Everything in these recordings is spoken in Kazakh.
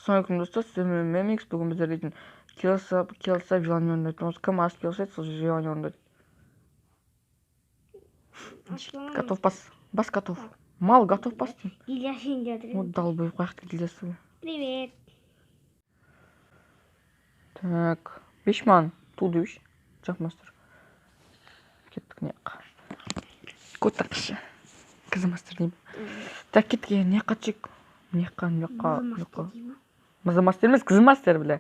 Assalamualaikum do'stlar, siz bilan Memix. Bugun bizlar uchun kelsa Vilan o'ynayapmiz. Камаз kelsa, siz Vilan o'ynayapsiz. Готов пас. Бас готов. Мал готов пас. Вот долбой, как ты Ильясу. Привет. Так, Бишман, тудыш. Чакмастер. Кеттік не. Котакшы. Кызмастер деймін. Так кеткен не қачек. Не қа. Мазамастер емес, кызмастер бля.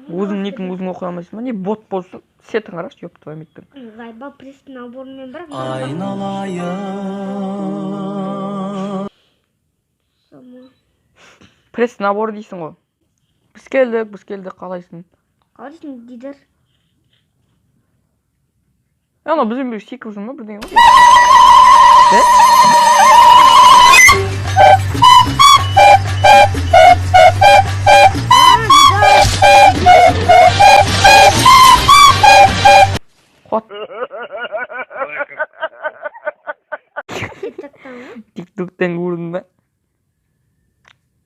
Өзің никің өзің оқи алмайсың ба? Не бот болсын, сетін қарашы, ёп твой меттің. Гайба пресс набормен бірақ. Айналайын. Пресс набор дейсің ғой. Біз келдік, қалайсың? Қалайсың, Дидар? Ана бізден бір секілсің ба, бірден ғой? Тиктоктен көрдің бе?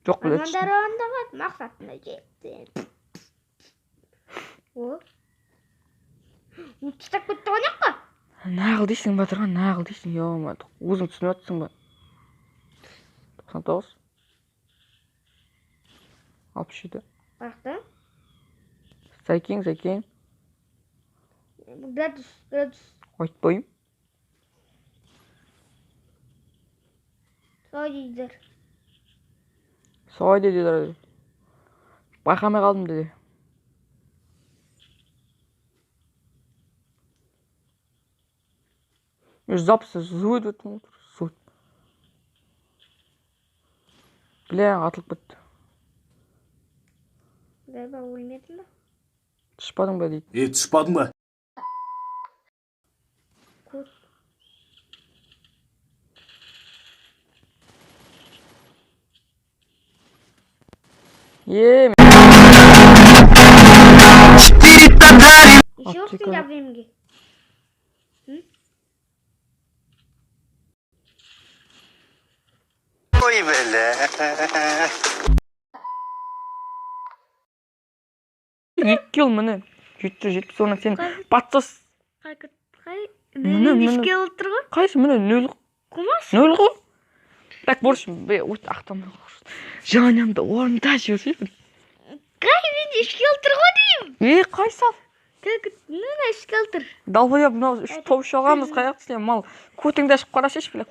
Жоқ білет. Маңдарағандағат мақсатына жетті. О? Ұтыстап көтті ғанаққа? Нағыл дейсің ба тұрған, нағыл дейсің. Йома, өзің түсініп өтсің ба? 99. 67. Бақта? Зайкең. Градус. Айтпайым. Сой дейді. Байқамай қалдым деді. Запсы зуйд өттім отыр. Зуйд. Бля, атылып бітті. Гайба өлмедің ба? Түшпадың ба дейді. Түшпадың ба? Кот. Еще Еще я времени. Ой, бля. 2 кил міне. 770 соны сен патсыз. Мені ішке отыр ғой? Қайсы міне 0. Құмас? 0 ғой? Так борщым, өт ақтамай қойшы. Жанымда орында жүрсейбін. Қай мен ішке отыр ғой деймін? Қайсы ал? Мені ішке отыр. Далбояп мынау 3 топ шоғамыз қаяқты сен мал. Көтіңді ашып қарашы бля.